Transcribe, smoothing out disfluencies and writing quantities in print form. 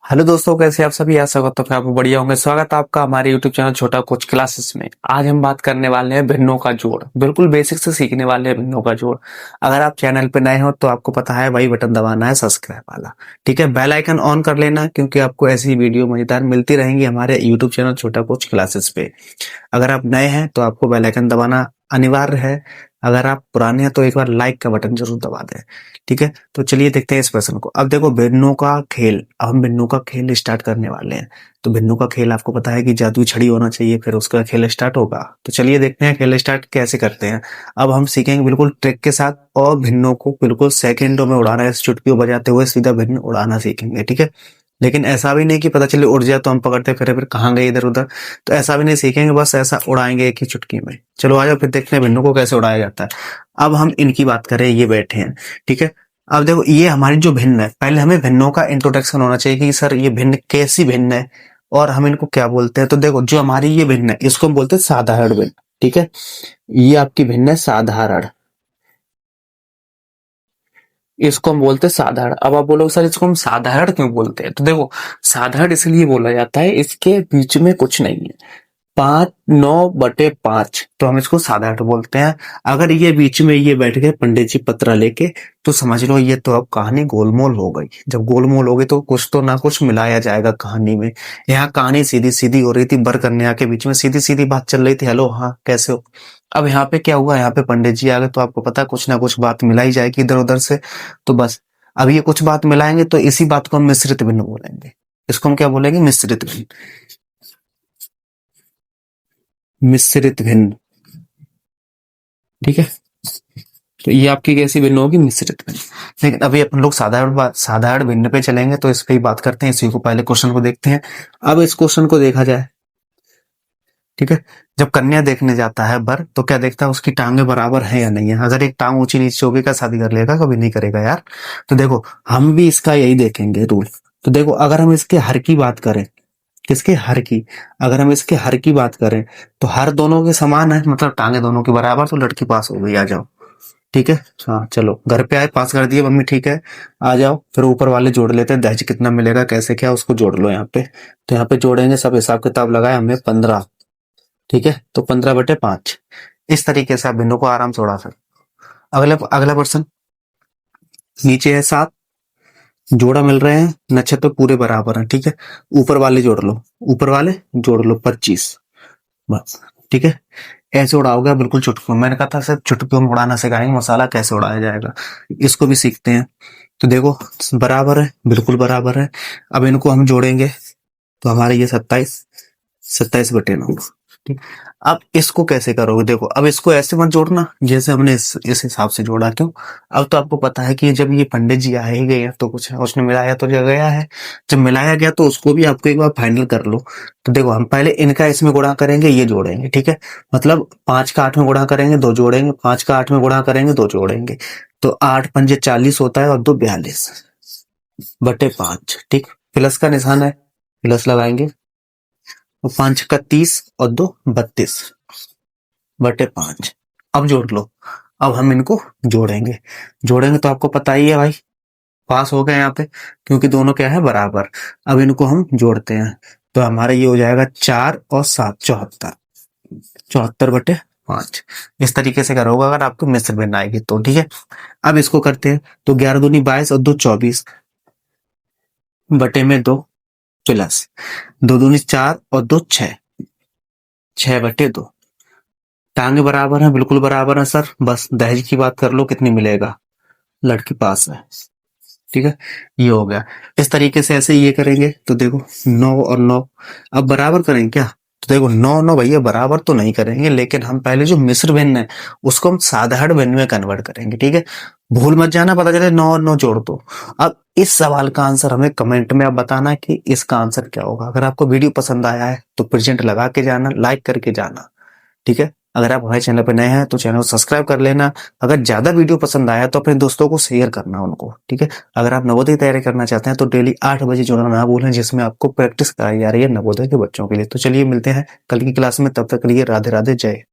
Hello दोस्तों, कैसे आप सभी? आशा करता हूँ कि आप बढ़िया होंगे। स्वागत है आपका हमारे यूट्यूब चैनल छोटा कोच क्लासेस में। आज हम बात करने वाले हैं भिन्नों का जोड़। बिल्कुल बेसिक से सीखने वाले हैं भिन्नों का जोड़। अगर आप चैनल पे नए हो तो आपको पता है वही बटन दबाना है, सब्सक्राइब वाला। ठीक है, बेल आइकन ऑन कर लेना, क्योंकि आपको ऐसी वीडियो मजेदार मिलती रहेंगी हमारे यूट्यूब चैनल छोटा कोच क्लासेस पे। अगर आप नए हैं तो आपको बेल आइकन दबाना अनिवार्य है। अगर आप पुराने हैं तो एक बार लाइक का बटन जरूर दबा दें। ठीक है, तो चलिए देखते हैं इस प्रश्न को। अब देखो, भिन्नों का खेल। अब हम भिन्नों का खेल स्टार्ट करने वाले हैं। तो भिन्नों का खेल आपको पता है कि जादुई छड़ी होना चाहिए, फिर उसका खेल स्टार्ट होगा। तो चलिए देखते हैं खेल स्टार्ट कैसे करते हैं। अब हम सीखेंगे बिल्कुल ट्रिक के साथ, और भिन्नों को बिल्कुल सेकंडों में उड़ाना है। इस चुटकी बजाते हुए सीधा भिन्न उड़ाना सीखेंगे। ठीक है, लेकिन ऐसा भी नहीं कि पता चले उड़ जाए तो हम पकड़ते फिर कहाँ गए इधर उधर। तो ऐसा भी नहीं सीखेंगे, बस ऐसा उड़ाएंगे एक ही चुटकी में। चलो आ जाओ, फिर देखते हैं भिन्नों को कैसे उड़ाया जाता है। अब हम इनकी बात करें, ये बैठे हैं। ठीक है, अब देखो ये हमारी जो भिन्न है, पहले हमें भिन्नों का इंट्रोडक्शन होना चाहिए कि सर ये भिन्न कैसी भिन्न है और हम इनको क्या बोलते हैं। तो देखो, जो हमारी ये भिन्न है इसको हम बोलते हैं साधारण भिन्न। ठीक है, ये आपकी भिन्न है साधारण, इसको हम बोलते हैं साधारण। अब आप बोलोगे सर इसको हम साधारण क्यों बोलते हैं? तो देखो, साधारण इसलिए बोला जाता है, इसके बीच में कुछ नहीं है। 5/9/5, तो हम इसको साधारण बोलते हैं। अगर ये बीच में ये बैठ गए पंडित जी पत्रा लेके, तो समझ लो ये तो अब कहानी गोलमोल हो गई। जब गोलमोल हो गई तो कुछ तो ना कुछ मिलाया जाएगा कहानी में। यहाँ कहानी सीधी सीधी हो रही थी, बर कन्या के बीच में सीधी सीधी बात चल रही थी, हेलो हाँ कैसे हो। अब यहाँ पे क्या हुआ, यहाँ पे पंडित जी आ गए, तो आपको पता है कुछ ना कुछ बात मिलाई जाएगी इधर उधर से। तो बस, अब ये कुछ बात मिलाएंगे तो इसी बात को हम मिश्रित भिन्न बोलेंगे। इसको हम क्या बोलेंगे? मिश्रित भिन्न। मिश्रित भिन्न। ठीक है, तो ये आपकी कैसी भिन्न होगी? मिश्रित भिन्न। लेकिन अभी अपन लोग साधारण भिन्न पे चलेंगे, तो इस पे ही बात करते हैं। इसी को पहले क्वेश्चन को देखते हैं। अब इस क्वेश्चन को देखा जाए, ठीक है। जब कन्या देखने जाता है बर, तो क्या देखता है उसकी टांगे बराबर है या नहीं है। अगर एक टांग ऊंची नीचे होगी, क्या शादी कर लेगा? कभी नहीं करेगा यार। तो देखो, हम भी इसका यही देखेंगे रूल। तो देखो, अगर हम इसके हर की बात करें, किसके हर की? अगर हम इसके हर की बात करें तो हर दोनों के समान है, मतलब टांगे दोनों के बराबर। तो लड़की पास हो गई, आ जाओ। ठीक है, हाँ चलो घर पे आए, पास कर दिए मम्मी, ठीक है आ जाओ। फिर ऊपर वाले जोड़ लेते हैं, दहेज कितना मिलेगा कैसे क्या, उसको जोड़ लो यहाँ पे। तो यहाँ पे जोड़ेंगे, सब हिसाब किताब लगाए हमने 15। ठीक है, तो 15/5। इस तरीके से आप भिन्नों को आराम से उड़ा सकते। अगला अगला पर्सन, नीचे है 7, जोड़ा मिल रहे हैं, नक्षत्र पूरे बराबर हैं। ठीक है, ऊपर वाले जोड़ लो, ऊपर वाले जोड़ लो 25, बस। ठीक है, ऐसे उड़ाओगे बिल्कुल चुटकियों। मैंने कहा था सर चुटकियों में उड़ाना सिखाएंगे, मसाला कैसे उड़ाया जाएगा, इसको भी सीखते हैं। तो देखो, बराबर है, बिल्कुल बराबर है। अब इनको हम जोड़ेंगे तो हमारे ये 27/9। ठीक, अब इसको कैसे करोगे? देखो, अब इसको ऐसे मत जोड़ना जैसे हमने इस हिसाब से जोड़ा। क्यों? अब तो आपको पता है कि जब ये पंडित जी आए ही गए हैं, तो कुछ है उसने मिलाया तो जो गया है। जब मिलाया गया तो उसको भी आपको एक बार फाइनल कर लो। तो देखो, हम पहले इनका इसमें गुणा करेंगे, ये जोड़ेंगे। ठीक है, मतलब 5 का 8 में गुणा करेंगे, 2 जोड़ेंगे, 5 का 8 में गुणा करेंगे, 2 जोड़ेंगे। तो 8×5 = 40 होता है, और 2 42/5। ठीक, प्लस का निशान है, प्लस लगाएंगे। और 5 का 30 और 2 32/5। अब जोड़ लो। अब हम इनको जोड़ेंगे। जोड़ेंगे तो आपको पता ही है भाई, पास हो गए यहाँ पे, क्योंकि दोनों क्या है? बराबर। अब इनको हम जोड़ते हैं, तो हमारा ये हो जाएगा 4 और 7 74। 74/5। इस तरीके से करोगे अगर आपको मिश्र भिन्न आएगी तो। ठीक है, अब इसको करते हैं। तो 11 दूनी 22 और 2 24 बटे में 2, प्लस 2 दूनी 4 और 2 6, 6/2। टांगे बराबर है, बिल्कुल बराबर है सर। बस दहेज की बात कर लो, कितनी मिलेगा, लड़की पास है। ठीक है, ये हो गया। इस तरीके से ऐसे ये करेंगे तो देखो 9 और 9 अब बराबर करेंगे क्या? तो देखो 9 9 भैया बराबर तो नहीं करेंगे, लेकिन हम पहले जो मिश्र भिन्न है उसको हम साधारण भिन्न में कन्वर्ट करेंगे। ठीक है, भूल मत जाना, पता चले 9 और 9 जोड़ दो। अब इस सवाल का आंसर हमें कमेंट में आप बताना कि इसका आंसर क्या होगा। अगर आपको वीडियो पसंद आया है तो प्रेजेंट लगा के जाना, लाइक करके जाना। ठीक है, अगर आप हमारे चैनल पर नए हैं तो चैनल को सब्सक्राइब कर लेना। अगर ज्यादा वीडियो पसंद आया तो अपने दोस्तों को शेयर करना उनको। ठीक है, अगर आप नवोदय की तैयारी करना चाहते हैं तो डेली 8 बजे जुड़ना ना भूलें, जिसमें आपको प्रैक्टिस कराई जा रही है नवोदय के बच्चों के लिए। तो चलिए मिलते हैं कल की क्लास में, तब तक के लिए राधे राधे, जय।